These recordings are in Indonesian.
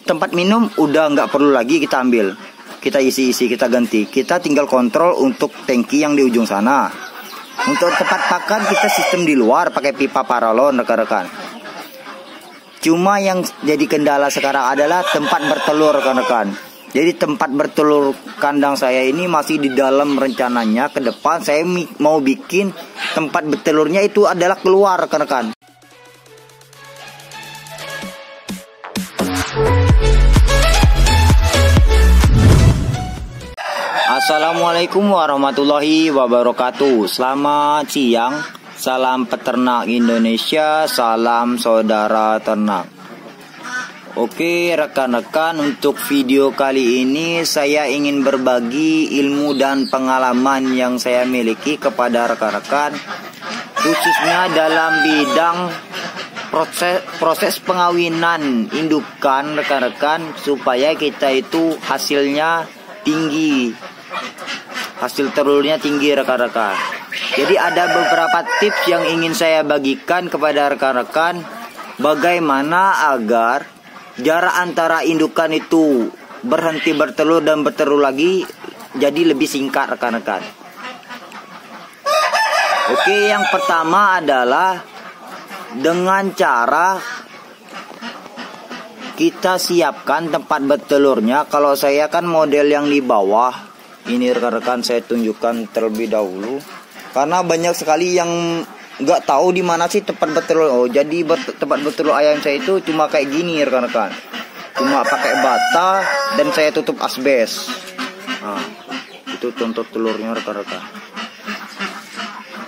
tempat minum udah nggak perlu lagi kita ambil, kita isi, kita ganti. Kita tinggal kontrol untuk tangki yang di ujung sana. Untuk tempat pakan kita sistem di luar pakai pipa paralon rekan-rekan. Cuma yang jadi kendala sekarang adalah tempat bertelur rekan-rekan. Jadi tempat bertelur kandang saya ini masih di dalam rencananya. Ke depan saya mau bikin tempat bertelurnya itu adalah keluar rekan-rekan. Assalamualaikum warahmatullahi wabarakatuh. Selamat siang. Salam peternak Indonesia, salam saudara ternak. Oke rekan-rekan, untuk video kali ini saya ingin berbagi ilmu dan pengalaman yang saya miliki kepada rekan-rekan, khususnya dalam bidang proses pengawinan indukan rekan-rekan, supaya kita itu hasilnya tinggi, hasil telurnya tinggi rekan-rekan. Jadi ada beberapa tips yang ingin saya bagikan kepada rekan-rekan, bagaimana agar jarak antara indukan itu berhenti bertelur dan bertelur lagi jadi lebih singkat rekan-rekan. Oke, yang pertama adalah dengan cara kita siapkan tempat bertelurnya. Kalau saya kan model yang di bawah ini rekan-rekan, saya tunjukkan terlebih dahulu karena banyak sekali yang nggak tahu di mana sih tempat bertelur. Oh, jadi tempat bertelur ayam saya itu cuma kayak gini rekan-rekan, cuma pakai bata dan saya tutup asbes. Nah, itu contoh telurnya rekan-rekan.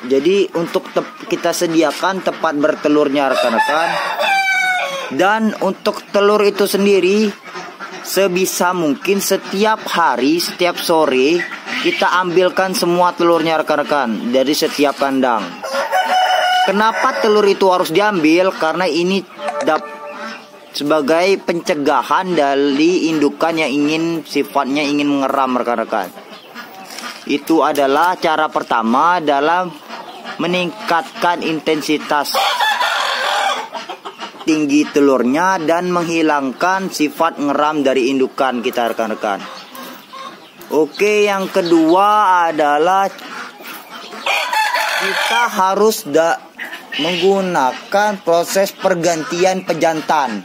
Jadi untuk kita sediakan tempat bertelurnya rekan-rekan. Dan untuk telur itu sendiri, sebisa mungkin setiap hari, setiap sore kita ambilkan semua telurnya rekan-rekan dari setiap kandang. Kenapa telur itu harus diambil? Karena ini sebagai pencegahan dari indukan yang sifatnya ingin mengeram rekan-rekan. Itu adalah cara pertama dalam meningkatkan intensitas tinggi telurnya dan menghilangkan sifat ngeram dari indukan kita rekan-rekan. Oke, yang kedua adalah kita harus menggunakan proses pergantian pejantan.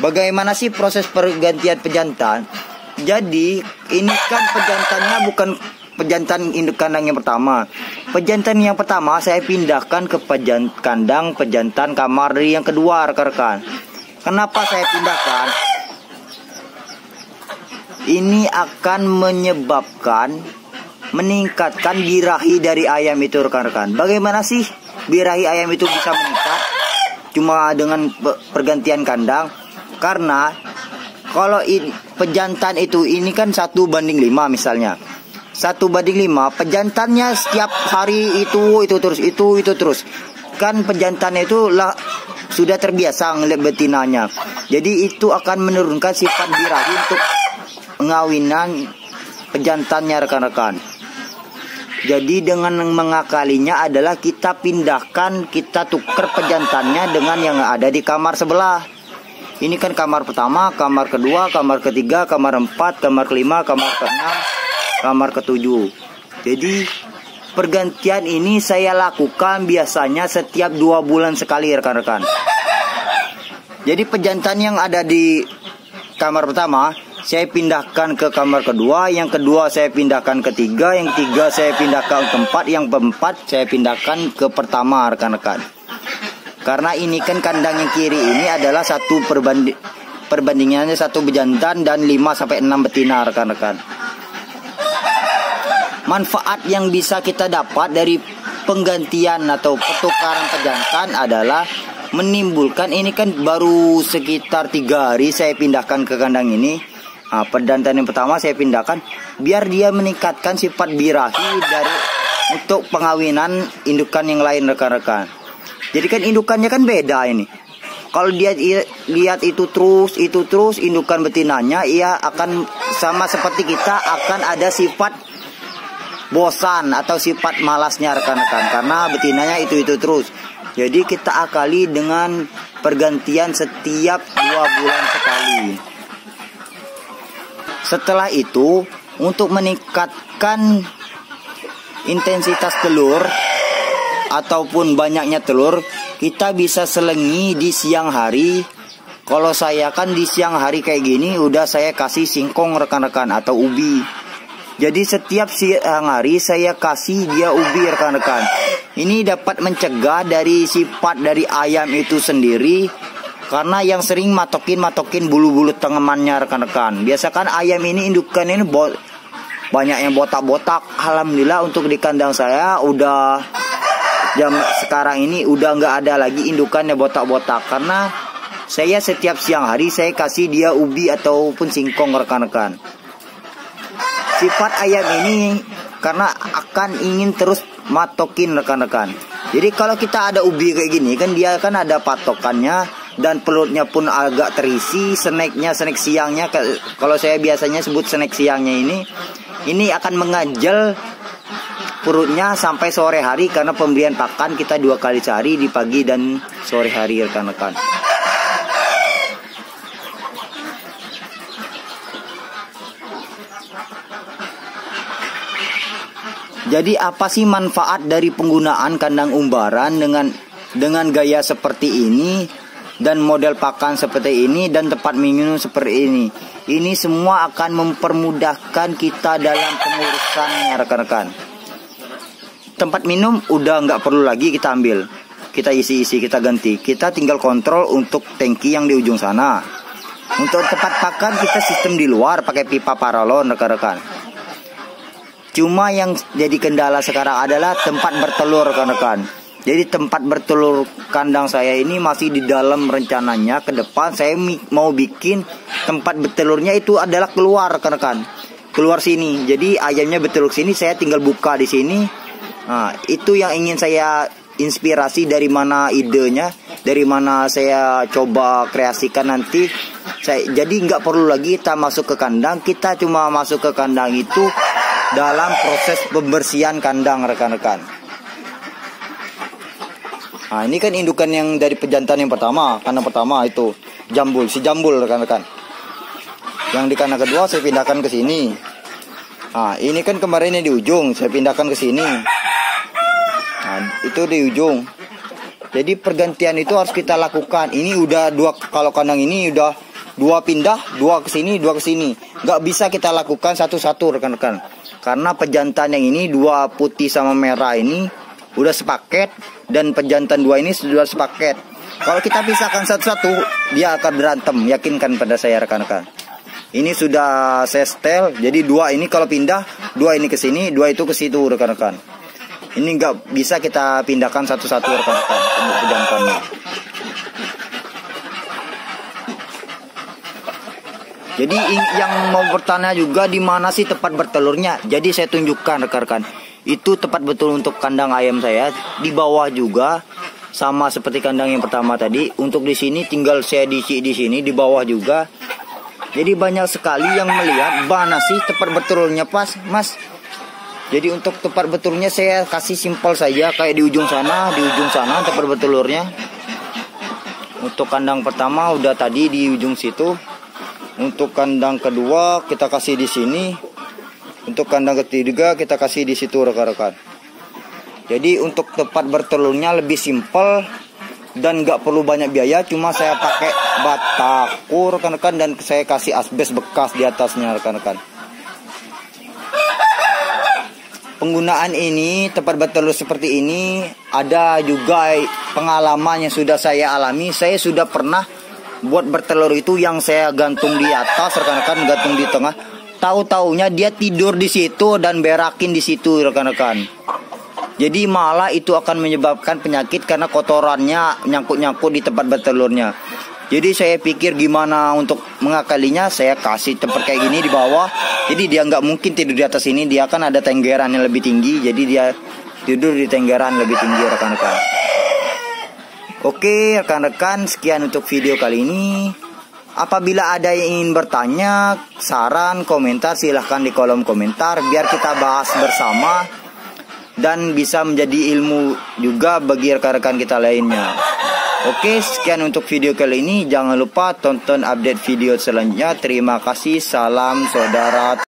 Bagaimana sih proses pergantian pejantan? Jadi ini kan pejantannya bukan pejantan induk kandang yang pertama. Pejantan yang pertama saya pindahkan ke kandang pejantan kamar yang kedua rekan-rekan. Kenapa saya pindahkan? Ini akan menyebabkan meningkatkan birahi dari ayam itu rekan-rekan. Bagaimana sih birahi ayam itu bisa meningkat? Cuma dengan pergantian kandang. Karena kalau pejantan itu ini kan 1:5 misalnya. 1:5, pejantannya setiap hari itu terus. Kan pejantannya itu sudah terbiasa ngeliat betinanya. Jadi itu akan menurunkan sifat birahi untuk pengawinan pejantannya rekan-rekan. Jadi dengan mengakalinya adalah kita pindahkan, kita tukar pejantannya dengan yang ada di kamar sebelah. Ini kan kamar pertama, kamar kedua, kamar ketiga, kamar 4, kamar kelima, kamar ke-6, kamar ke-7. Jadi pergantian ini saya lakukan biasanya setiap 2 bulan sekali rekan-rekan. Jadi pejantan yang ada di kamar pertama saya pindahkan ke kamar kedua, yang kedua saya pindahkan ke 3, yang 3 saya pindahkan ke 4, yang 4 saya pindahkan ke pertama rekan-rekan. Karena ini kan kandang yang kiri ini adalah perbandingannya 1 bejantan dan 5-6 betina rekan-rekan. Manfaat yang bisa kita dapat dari penggantian atau pertukaran pejantan adalah menimbulkan, ini kan baru sekitar 3 hari saya pindahkan ke kandang ini. Nah, pejantan yang pertama saya pindahkan biar dia meningkatkan sifat birahi untuk pengawinan indukan yang lain rekan-rekan. Jadi kan indukannya kan beda ini. Kalau dia lihat itu terus indukan betinanya, ia akan sama seperti kita akan ada sifat bosan atau sifat malasnya rekan-rekan, karena betinanya itu terus. Jadi kita akali dengan pergantian setiap 2 bulan sekali. Setelah itu, untuk meningkatkan intensitas telur ataupun banyaknya telur, kita bisa selengi di siang hari. Kalau saya kan di siang hari kayak gini udah saya kasih singkong rekan-rekan atau ubi. Jadi setiap siang hari saya kasih dia ubi rekan-rekan. Ini dapat mencegah dari sifat dari ayam itu sendiri, karena yang sering matokin bulu-bulu tengamannya rekan-rekan. Biasa kan ayam ini indukan ini banyak yang botak-botak. Alhamdulillah untuk di kandang saya udah jam sekarang ini udah nggak ada lagi indukannya botak-botak, karena saya setiap siang hari saya kasih dia ubi ataupun singkong rekan-rekan. Sifat ayam ini karena akan ingin terus matokin rekan-rekan. Jadi kalau kita ada ubi kayak gini kan dia kan ada patokannya dan perutnya pun agak terisi. Snack siangnya, kalau saya biasanya sebut snack siangnya ini akan mengajal perutnya sampai sore hari, karena pemberian pakan kita 2 kali sehari, di pagi dan sore hari rekan-rekan. Jadi apa sih manfaat dari penggunaan kandang umbaran dengan gaya seperti ini dan model pakan seperti ini dan tempat minum seperti ini? Ini semua akan mempermudahkan kita dalam pengurusannya rekan-rekan. Tempat minum udah nggak perlu lagi kita ambil, kita isi, kita ganti. Kita tinggal kontrol untuk tangki yang di ujung sana. Untuk tempat pakan kita sistem di luar pakai pipa paralon rekan-rekan. Cuma yang jadi kendala sekarang adalah tempat bertelur rekan-rekan. Jadi tempat bertelur kandang saya ini masih di dalam rencananya. Ke depan saya mau bikin tempat bertelurnya itu adalah keluar rekan-rekan. Keluar sini. Jadi ayamnya bertelur sini, saya tinggal buka di sini. Nah, itu yang ingin saya inspirasi, dari mana idenya, dari mana saya coba kreasikan nanti. Jadi nggak perlu lagi kita masuk ke kandang, kita cuma masuk ke kandang itu dalam proses pembersihan kandang rekan-rekan. Nah, ini kan indukan yang dari pejantan yang pertama, kandang pertama itu si jambul rekan-rekan. Yang di kandang kedua saya pindahkan ke sini. Nah, ini kan kemarin di ujung, saya pindahkan ke sini. Nah, itu di ujung. Jadi pergantian itu harus kita lakukan. Ini udah 2, kalau kandang ini udah 2 pindah, 2 ke sini, 2 ke sini. Nggak bisa kita lakukan satu-satu rekan-rekan. Karena pejantan yang ini 2 putih sama merah ini udah sepaket, dan pejantan 2 ini sudah sepaket. Kalau kita pisahkan satu-satu, dia akan berantem, yakinkan pada saya rekan-rekan. Ini sudah saya setel, jadi 2 ini kalau pindah, 2 ini ke sini, 2 itu ke situ rekan-rekan. Ini nggak bisa kita pindahkan satu-satu rekan-rekan untuk pejantannya. Jadi yang mau bertanya juga di mana sih tempat bertelurnya. Jadi saya tunjukkan rekan-rekan. Itu tempat betul untuk kandang ayam saya. Di bawah juga sama seperti kandang yang pertama tadi. Untuk di sini tinggal saya diisi di sini, di bawah juga. Jadi banyak sekali yang melihat mana sih tempat bertelurnya pas, Mas. Jadi untuk tempat bertelurnya saya kasih simpel saja, kayak di ujung sana tempat bertelurnya. Untuk kandang pertama udah tadi di ujung situ. Untuk kandang kedua kita kasih di sini. Untuk kandang ketiga kita kasih di situ rekan-rekan. Jadi untuk tempat bertelurnya lebih simpel dan nggak perlu banyak biaya. Cuma saya pakai bataku rekan-rekan, dan saya kasih asbes bekas di atasnya rekan-rekan. Penggunaan ini tempat bertelur seperti ini ada juga pengalaman yang sudah saya alami. Saya sudah pernah buat bertelur itu yang saya gantung di atas rekan-rekan, gantung di tengah. Tahu-taunya dia tidur di situ dan berakin di situ rekan-rekan. Jadi malah itu akan menyebabkan penyakit karena kotorannya nyangkut-nyangkut di tempat bertelurnya. Jadi saya pikir gimana untuk mengakalinya, saya kasih tempat kayak gini di bawah. Jadi dia nggak mungkin tidur di atas ini, dia kan ada tenggeran yang lebih tinggi. Jadi dia tidur di tenggeran lebih tinggi rekan-rekan. Oke rekan-rekan, sekian untuk video kali ini. Apabila ada yang ingin bertanya, saran, komentar, silahkan di kolom komentar biar kita bahas bersama. dan bisa menjadi ilmu juga bagi rekan-rekan kita lainnya. Oke, sekian untuk video kali ini. Jangan lupa tonton update video selanjutnya. Terima kasih. Salam saudara.